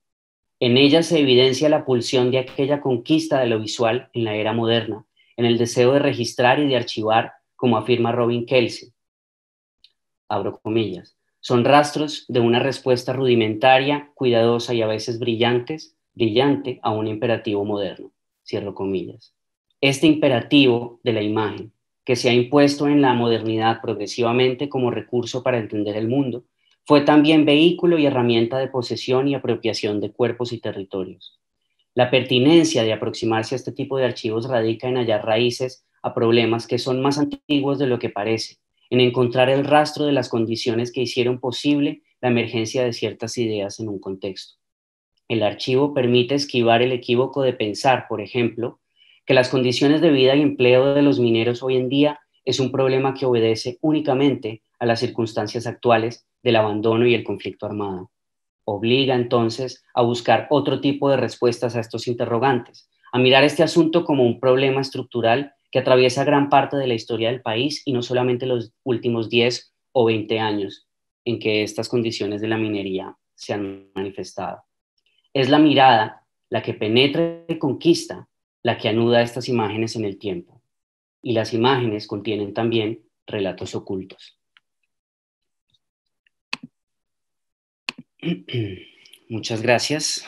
En ellas se evidencia la pulsión de aquella conquista de lo visual en la era moderna, en el deseo de registrar y de archivar, como afirma Robin Kelsey, abro comillas. Son rastros de una respuesta rudimentaria, cuidadosa y a veces brillante a un imperativo moderno, cierro comillas. Este imperativo de la imagen, que se ha impuesto en la modernidad progresivamente como recurso para entender el mundo, fue también vehículo y herramienta de posesión y apropiación de cuerpos y territorios. La pertinencia de aproximarse a este tipo de archivos radica en hallar raíces a problemas que son más antiguos de lo que parece, en encontrar el rastro de las condiciones que hicieron posible la emergencia de ciertas ideas en un contexto. El archivo permite esquivar el equívoco de pensar, por ejemplo, que las condiciones de vida y empleo de los mineros hoy en día es un problema que obedece únicamente a las circunstancias actuales del abandono y el conflicto armado. Obliga entonces a buscar otro tipo de respuestas a estos interrogantes, a mirar este asunto como un problema estructural que atraviesa gran parte de la historia del país y no solamente los últimos 10 o 20 años en que estas condiciones de la minería se han manifestado. Es la mirada la que penetra y conquista, la que anuda estas imágenes en el tiempo. Y las imágenes contienen también relatos ocultos. Muchas gracias.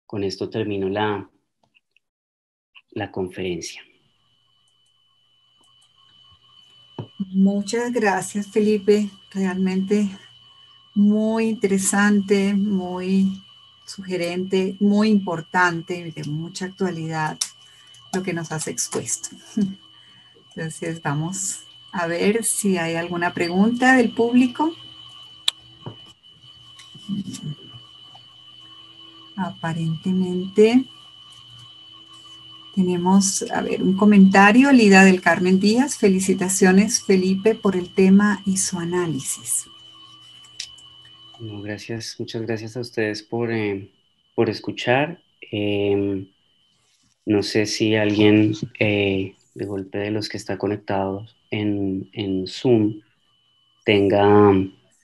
Con esto termino la conferencia. Muchas gracias, Felipe. Realmente muy interesante, muy sugerente, muy importante, de mucha actualidad lo que nos has expuesto. Entonces vamos a ver si hay alguna pregunta del público. Aparentemente tenemos, a ver, un comentario. Lida del Carmen Díaz: felicitaciones, Felipe, por el tema y su análisis. No, gracias, muchas gracias a ustedes por escuchar. No sé si alguien de golpe de los que está conectados en Zoom tenga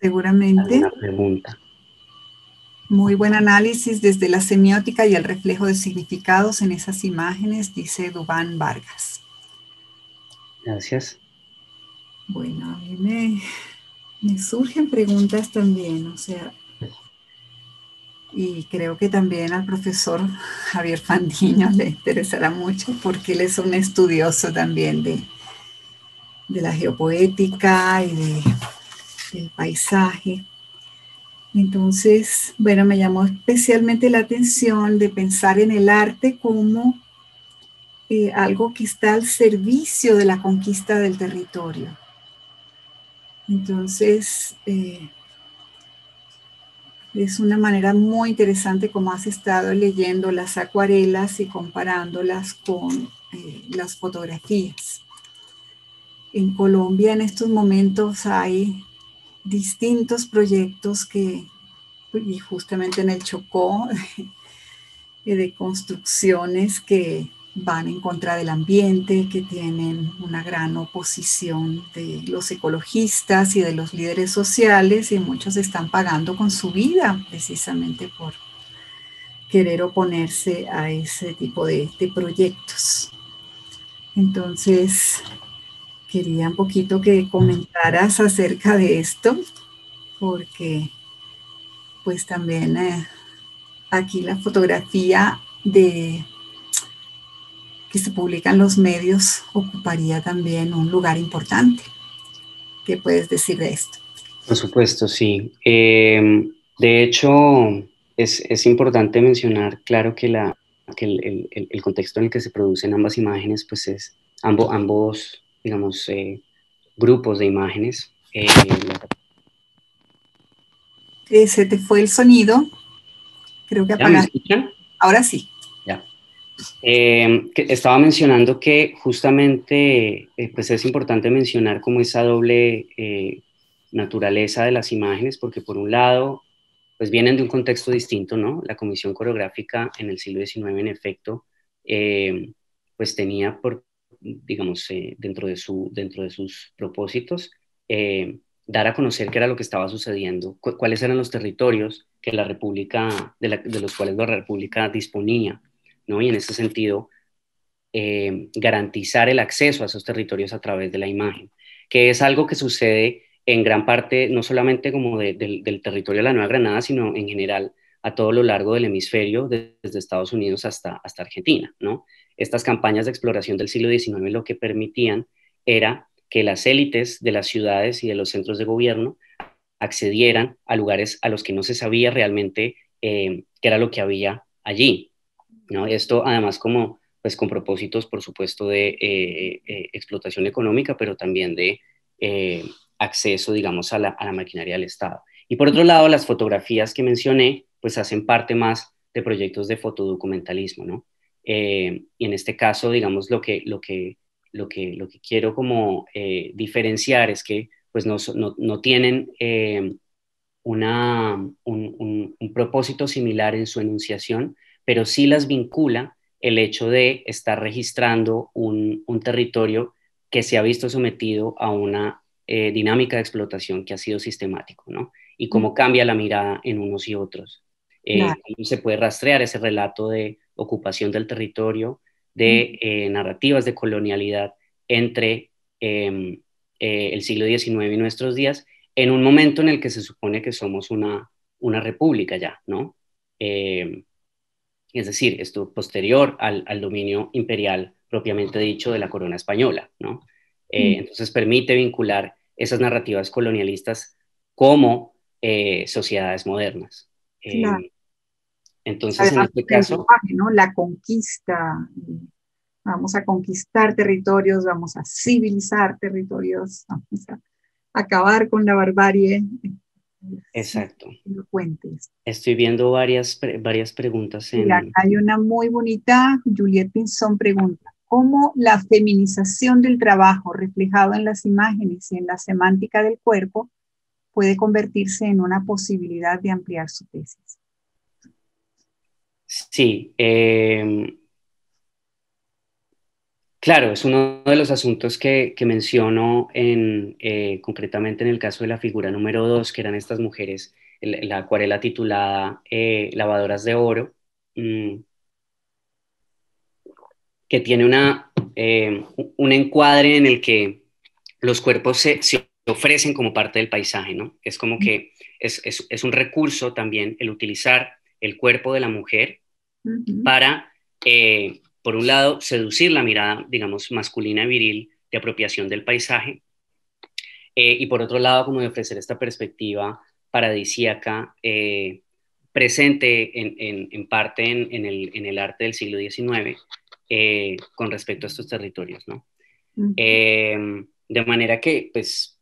Seguramente. alguna pregunta. Muy buen análisis desde la semiótica y el reflejo de significados en esas imágenes, dice Dubán Vargas. Gracias. Bueno, a mí me surgen preguntas también, o sea, y creo que también al profesor Javier Fandiño le interesará mucho porque él es un estudioso también de la geopoética y del paisaje. Entonces, bueno, me llamó especialmente la atención de pensar en el arte como algo que está al servicio de la conquista del territorio. Entonces, es una manera muy interesante como has estado leyendo las acuarelas y comparándolas con las fotografías. En Colombia en estos momentos hay distintos proyectos y justamente en el Chocó, de construcciones que van en contra del ambiente, que tienen una gran oposición de los ecologistas y de los líderes sociales, y muchos están pagando con su vida precisamente querer oponerse a ese tipo de proyectos. Entonces, quería un poquito que comentaras acerca de esto, porque pues también aquí la fotografía de que se publica en los medios ocuparía también un lugar importante. ¿Qué puedes decir de esto? Por supuesto, sí. De hecho, es importante mencionar, claro, que el contexto en el que se producen ambas imágenes, pues es ambos, digamos, grupos de imágenes. Se te fue el sonido, creo que ¿Ya me apagaste. escuchan? Ahora sí. Ya. Estaba mencionando que justamente pues es importante mencionar como esa doble naturaleza de las imágenes, porque por un lado, pues vienen de un contexto distinto, ¿no? La comisión coreográfica en el siglo XIX, en efecto, pues tenía digamos, dentro de sus propósitos, dar a conocer qué era lo que estaba sucediendo, cuáles eran los territorios que la República, de los cuales la República disponía, ¿no? Y en ese sentido, garantizar el acceso a esos territorios a través de la imagen, que es algo que sucede en gran parte, no solamente como del territorio de la Nueva Granada, sino en general a todo lo largo del hemisferio, desde Estados Unidos hasta Argentina, ¿no? Estas campañas de exploración del siglo XIX lo que permitían era que las élites de las ciudades y de los centros de gobierno accedieran a lugares a los que no se sabía realmente qué era lo que había allí, ¿no? Esto además como pues con propósitos, por supuesto, de explotación económica, pero también de acceso, digamos, a la maquinaria del Estado. Y por otro lado, las fotografías que mencioné, pues hacen parte más de proyectos de fotodocumentalismo, ¿no? Y en este caso, digamos, lo que quiero como diferenciar es que pues no tienen un propósito similar en su enunciación, pero sí las vincula el hecho de estar registrando un territorio que se ha visto sometido a una dinámica de explotación que ha sido sistemático, ¿no? Y cómo cambia la mirada en unos y otros. Claro. Cómo se puede rastrear ese relato de ocupación del territorio, de narrativas de colonialidad entre el siglo XIX y nuestros días, en un momento en el que se supone que somos una república ya, ¿no? Es decir, esto posterior al dominio imperial propiamente dicho de la corona española, ¿no? Entonces permite vincular esas narrativas colonialistas como sociedades modernas. Claro. Entonces, en Además, este el caso, lenguaje, ¿no? La conquista. Vamos a conquistar territorios, vamos a civilizar territorios, vamos a acabar con la barbarie. Sí, exacto. lo cuentes. Estoy viendo varias preguntas Mira, en... acá hay una muy bonita, Juliet Pinzón pregunta, ¿cómo la feminización del trabajo reflejado en las imágenes y en la semántica del cuerpo puede convertirse en una posibilidad de ampliar su tesis? Sí, claro, es uno de los asuntos que menciono concretamente en el caso de la figura número 2, que eran estas mujeres, la acuarela titulada Lavadoras de Oro, mm, que tiene un encuadre en el que los cuerpos se ofrecen como parte del paisaje, ¿no? Es como que es un recurso también el utilizar el cuerpo de la mujer para, por un lado, seducir la mirada, digamos, masculina y viril de apropiación del paisaje, y por otro lado, como de ofrecer esta perspectiva paradisíaca presente en parte en el arte del siglo XIX con respecto a estos territorios, ¿no? De manera que, pues,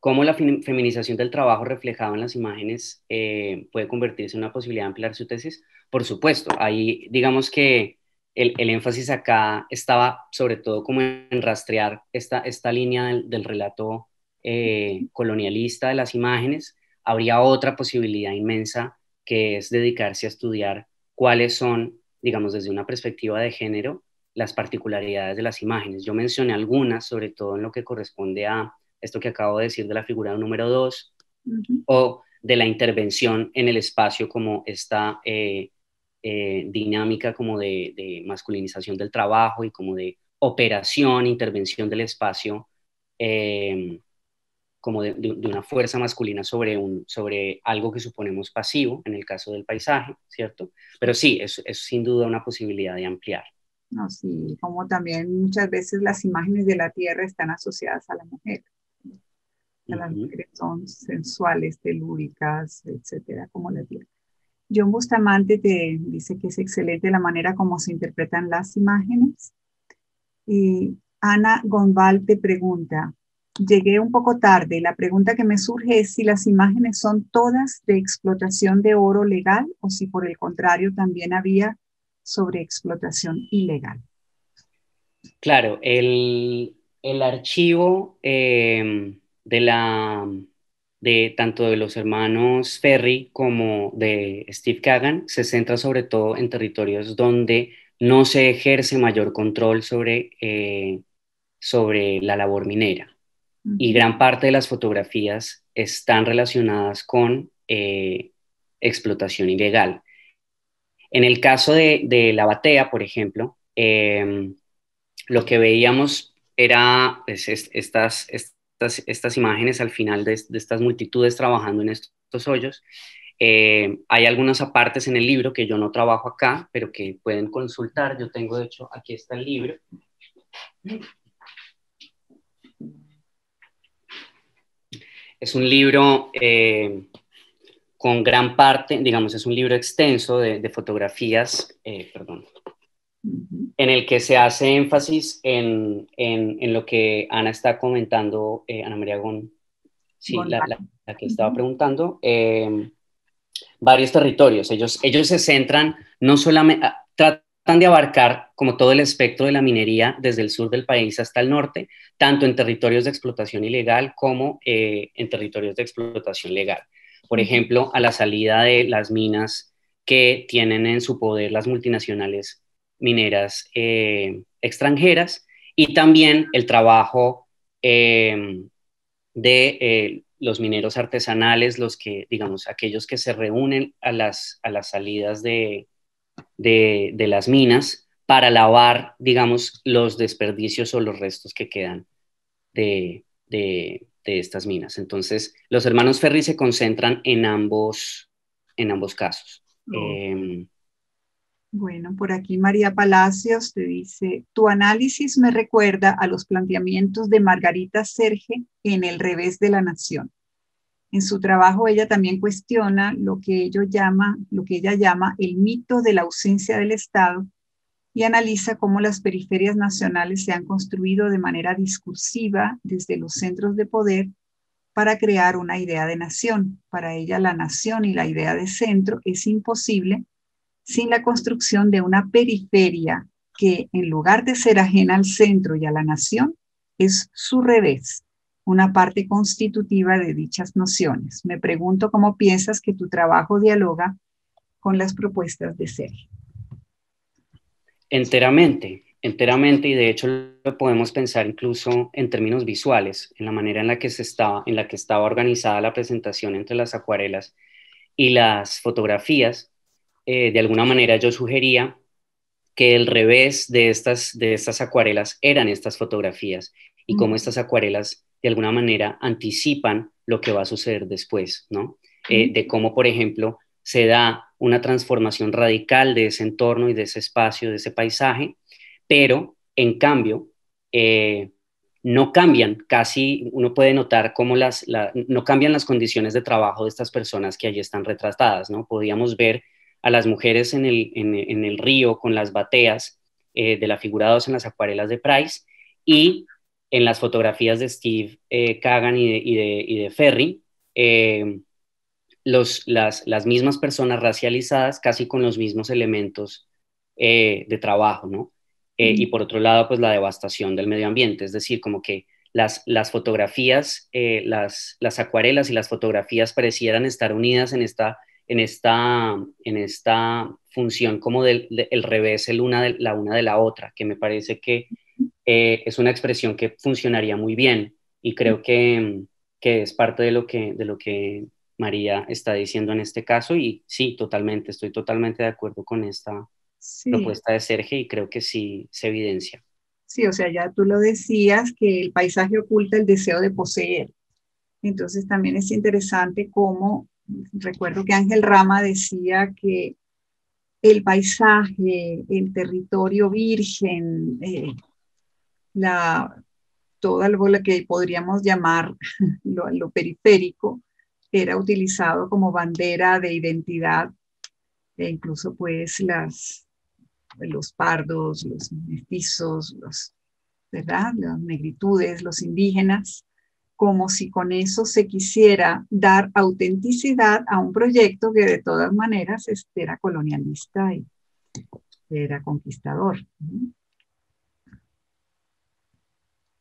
cómo la feminización del trabajo reflejado en las imágenes puede convertirse en una posibilidad de ampliar su tesis. Por supuesto, ahí digamos que el énfasis acá estaba sobre todo como en rastrear esta línea del relato colonialista de las imágenes. Habría otra posibilidad inmensa que es dedicarse a estudiar cuáles son, digamos, desde una perspectiva de género, las particularidades de las imágenes. Yo mencioné algunas, sobre todo en lo que corresponde a esto que acabo de decir de la figura número 2, o de la intervención en el espacio como esta dinámica como de masculinización del trabajo y como de operación, intervención del espacio, como de una fuerza masculina sobre algo que suponemos pasivo, en el caso del paisaje, ¿cierto? Pero sí, es sin duda una posibilidad de ampliar. No, sí, como también muchas veces las imágenes de la tierra están asociadas a la mujer. Las Ujú. mujeres son sensuales, telúricas, etcétera, como la tierra. John Bustamante te dice que es excelente la manera como se interpretan las imágenes. Y Ana Gonval te pregunta, llegué un poco tarde. La pregunta que me surge es si las imágenes son todas de explotación de oro legal o si por el contrario también había sobre explotación ilegal. Claro, el archivo de tanto de los hermanos Ferry como de Steve Kagan se centra sobre todo en territorios donde no se ejerce mayor control sobre la labor minera. Y Ujú. gran parte de las fotografías están relacionadas con explotación ilegal. En el caso de la batea, por ejemplo, lo que veíamos era pues, estas imágenes al final de estas multitudes trabajando en estos hoyos. Hay algunas apartes en el libro que yo no trabajo acá, pero que pueden consultar. Yo tengo, de hecho, aquí está el libro. Es un libro con gran parte, digamos, es un libro extenso de fotografías, perdón, Ujú. en el que se hace énfasis en lo que Ana está comentando, Ana María Gon, sí, Gonzalo. la que estaba Ujú. preguntando, varios territorios. Ellos se centran, no solamente, tratan de abarcar como todo el espectro de la minería desde el sur del país hasta el norte, tanto en territorios de explotación ilegal como en territorios de explotación legal. Por Ujú. ejemplo, a la salida de las minas que tienen en su poder las multinacionales mineras extranjeras y también el trabajo de los mineros artesanales, los que, digamos, aquellos que se reúnen a las salidas de las minas para lavar, digamos, los desperdicios o los restos que quedan de estas minas. Entonces, los hermanos Ferry se concentran en ambos casos. Oh. Bueno, por aquí María Palacios te dice, tu análisis me recuerda a los planteamientos de Margarita Serge en El revés de la nación. En su trabajo ella también cuestiona lo que ella llama el mito de la ausencia del Estado y analiza cómo las periferias nacionales se han construido de manera discursiva desde los centros de poder para crear una idea de nación. Para ella la nación y la idea de centro es imposible sin la construcción de una periferia que, en lugar de ser ajena al centro y a la nación, es su revés, una parte constitutiva de dichas nociones. Me pregunto cómo piensas que tu trabajo dialoga con las propuestas de Sergio. Enteramente, enteramente, y de hecho lo podemos pensar incluso en términos visuales, en la manera en la que estaba organizada la presentación entre las acuarelas y las fotografías. De alguna manera yo sugería que el revés de estas acuarelas eran estas fotografías y cómo estas acuarelas de alguna manera anticipan lo que va a suceder después, ¿no? De cómo, por ejemplo, se da una transformación radical de ese entorno y de ese espacio, de ese paisaje, pero en cambio no cambian, casi uno puede notar cómo no cambian las condiciones de trabajo de estas personas que allí están retratadas, ¿no? Podíamos ver a las mujeres en el río con las bateas de la figura 2 en las acuarelas de Price y en las fotografías de Steve Kagan y de Ferry, las mismas personas racializadas casi con los mismos elementos de trabajo, ¿no? Y por otro lado, pues la devastación del medio ambiente, es decir, como que las fotografías, las acuarelas y las fotografías parecieran estar unidas en esta función como el revés la una de la otra, que me parece que es una expresión que funcionaría muy bien y creo que es parte de lo que María está diciendo en este caso y sí, totalmente, estoy totalmente de acuerdo con esta Sí, propuesta de Sergio y creo que sí se evidencia. sí, o sea, ya tú lo decías, que el paisaje oculta el deseo de poseer. Entonces también es interesante cómo, recuerdo que Ángel Rama decía que el paisaje, el territorio virgen, la, todo algo lo que podríamos llamar lo periférico, era utilizado como bandera de identidad, e incluso pues los pardos, los mestizos, ¿verdad? Las negritudes, los indígenas, como si con eso se quisiera dar autenticidad a un proyecto que de todas maneras era colonialista y era conquistador.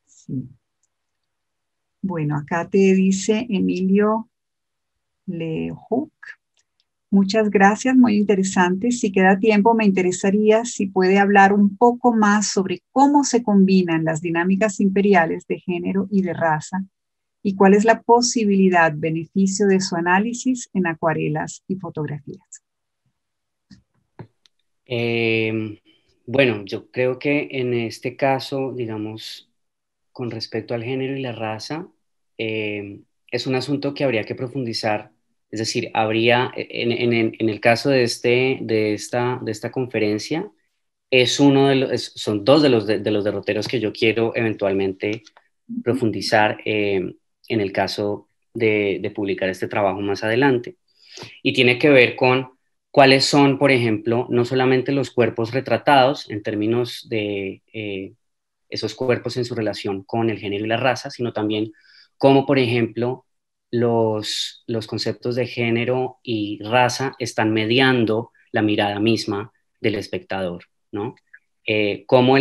Sí. Bueno, acá te dice Emilio Lehouk. Muchas gracias, muy interesante. Si queda tiempo, me interesaría si puede hablar un poco más sobre cómo se combinan las dinámicas imperiales de género y de raza y cuál es la posibilidad, beneficio de su análisis en acuarelas y fotografías. Bueno, yo creo que en este caso, digamos, con respecto al género y la raza, es un asunto que habría que profundizar. Es decir, habría, en el caso de, de esta conferencia, es uno de los, son dos de los derroteros que yo quiero eventualmente profundizar en el caso de publicar este trabajo más adelante. Y tiene que ver con cuáles son, por ejemplo, no solamente los cuerpos retratados en términos de esos cuerpos en su relación con el género y la raza, sino también cómo, por ejemplo, los conceptos de género y raza están mediando la mirada misma del espectador, ¿no? Cómo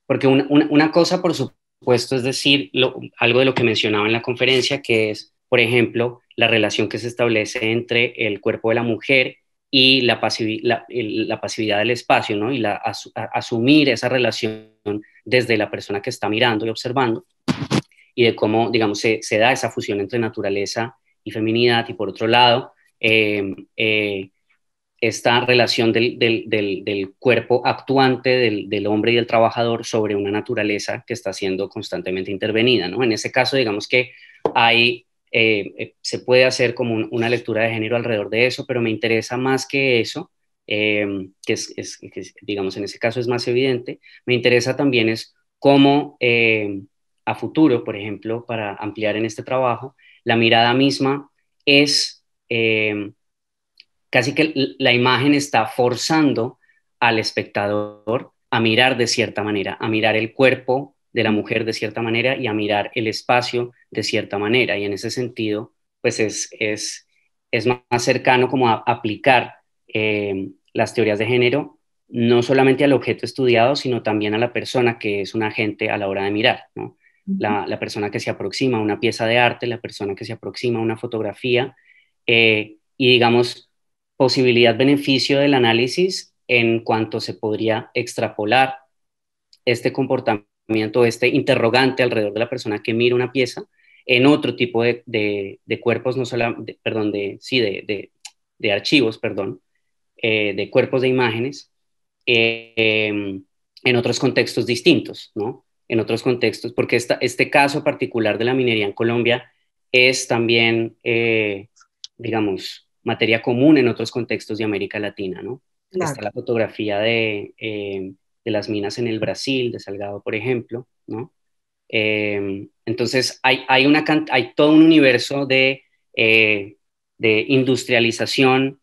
porque una cosa, por supuesto, es decir, algo de lo que mencionaba en la conferencia, que es, por ejemplo, la relación que se establece entre el cuerpo de la mujer y la pasividad del espacio, ¿no? Y asumir esa relación desde la persona que está mirando y observando, y de cómo, digamos, se da esa fusión entre naturaleza y feminidad, y por otro lado, esta relación del cuerpo actuante del hombre y del trabajador sobre una naturaleza que está siendo constantemente intervenida, ¿no? En ese caso, digamos que hay, se puede hacer como una lectura de género alrededor de eso, pero me interesa más que eso, que digamos, en ese caso es más evidente, me interesa también es cómo a futuro, por ejemplo, para ampliar en este trabajo, la mirada misma es... casi que la imagen está forzando al espectador a mirar de cierta manera, a mirar el cuerpo de la mujer de cierta manera y a mirar el espacio de cierta manera. Y en ese sentido, pues es más cercano como a aplicar las teorías de género, no solamente al objeto estudiado, sino también a la persona que es un agente a la hora de mirar, ¿no? La persona que se aproxima a una pieza de arte, la persona que se aproxima a una fotografía, y digamos, posibilidad-beneficio del análisis en cuanto se podría extrapolar este comportamiento, este interrogante alrededor de la persona que mira una pieza en otro tipo de cuerpos, no solo, perdón, sí, de archivos, perdón, de cuerpos de imágenes, en otros contextos distintos, ¿no? En otros contextos, porque este caso particular de la minería en Colombia es también, digamos, materia común en otros contextos de América Latina, ¿no? Claro. Está la fotografía de las minas en el Brasil, de Salgado, por ejemplo, ¿no? Entonces, hay todo un universo de industrialización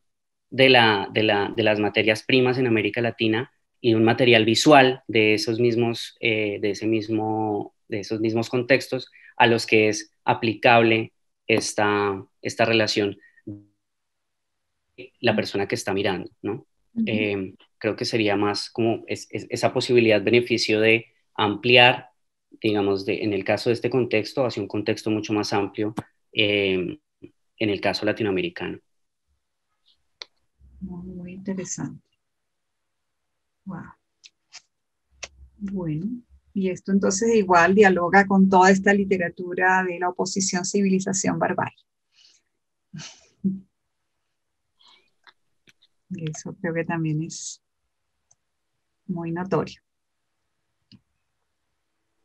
de las materias primas en América Latina y un material visual de esos mismos, de esos mismos contextos a los que es aplicable esta relación la persona que está mirando, ¿no? Creo que sería más como esa posibilidad, beneficio de ampliar, digamos, en el caso de este contexto, hacia un contexto mucho más amplio en el caso latinoamericano. Muy interesante. Wow. Bueno, y esto entonces igual dialoga con toda esta literatura de la oposición civilización barbarie. Y eso creo que también es muy notorio.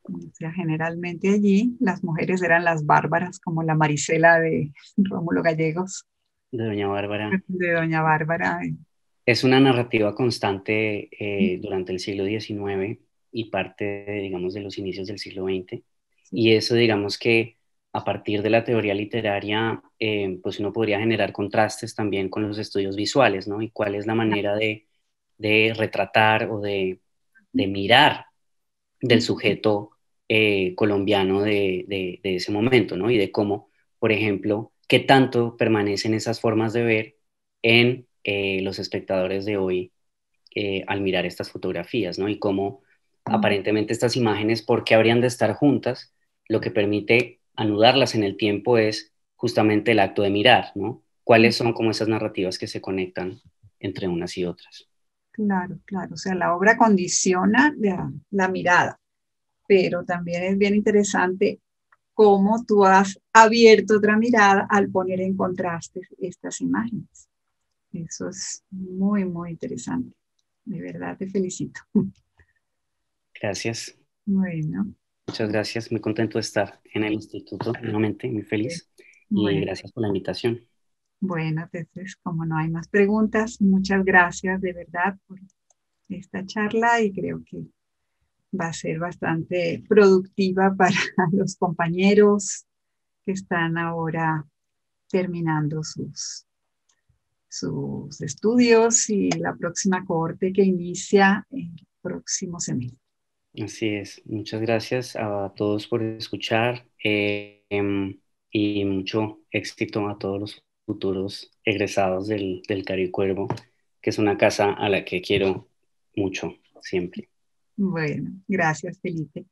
O sea, generalmente allí las mujeres eran las bárbaras, como la Marisela de Rómulo Gallegos, De Doña Bárbara. de Doña Bárbara. Es una narrativa constante durante el siglo XIX y parte, digamos, de los inicios del siglo XX. Sí, Y eso, digamos que a partir de la teoría literaria, pues uno podría generar contrastes también con los estudios visuales, ¿no? Y cuál es la manera de retratar o de mirar del sujeto colombiano de ese momento, ¿no? Y de cómo, por ejemplo, qué tanto permanecen esas formas de ver en los espectadores de hoy al mirar estas fotografías, ¿no? Y cómo aparentemente estas imágenes, ¿por qué habrían de estar juntas? Lo que permite anudarlas en el tiempo es justamente el acto de mirar, ¿no? ¿Cuáles son como esas narrativas que se conectan entre unas y otras? claro, claro. O sea, la obra condiciona la mirada, pero también es bien interesante cómo tú has abierto otra mirada al poner en contraste estas imágenes. Eso es muy, muy interesante. De verdad te felicito. Gracias. Bueno, Muchas gracias, muy contento de estar en el instituto nuevamente, muy feliz y bueno, gracias por la invitación. bueno, entonces, como no hay más preguntas, muchas gracias de verdad por esta charla y creo que va a ser bastante productiva para los compañeros que están ahora terminando sus estudios y la próxima cohorte que inicia el próximo semestre. Así es, muchas gracias a todos por escuchar y mucho éxito a todos los futuros egresados del Cari Cuervo, que es una casa a la que quiero mucho siempre. Bueno, gracias, Felipe.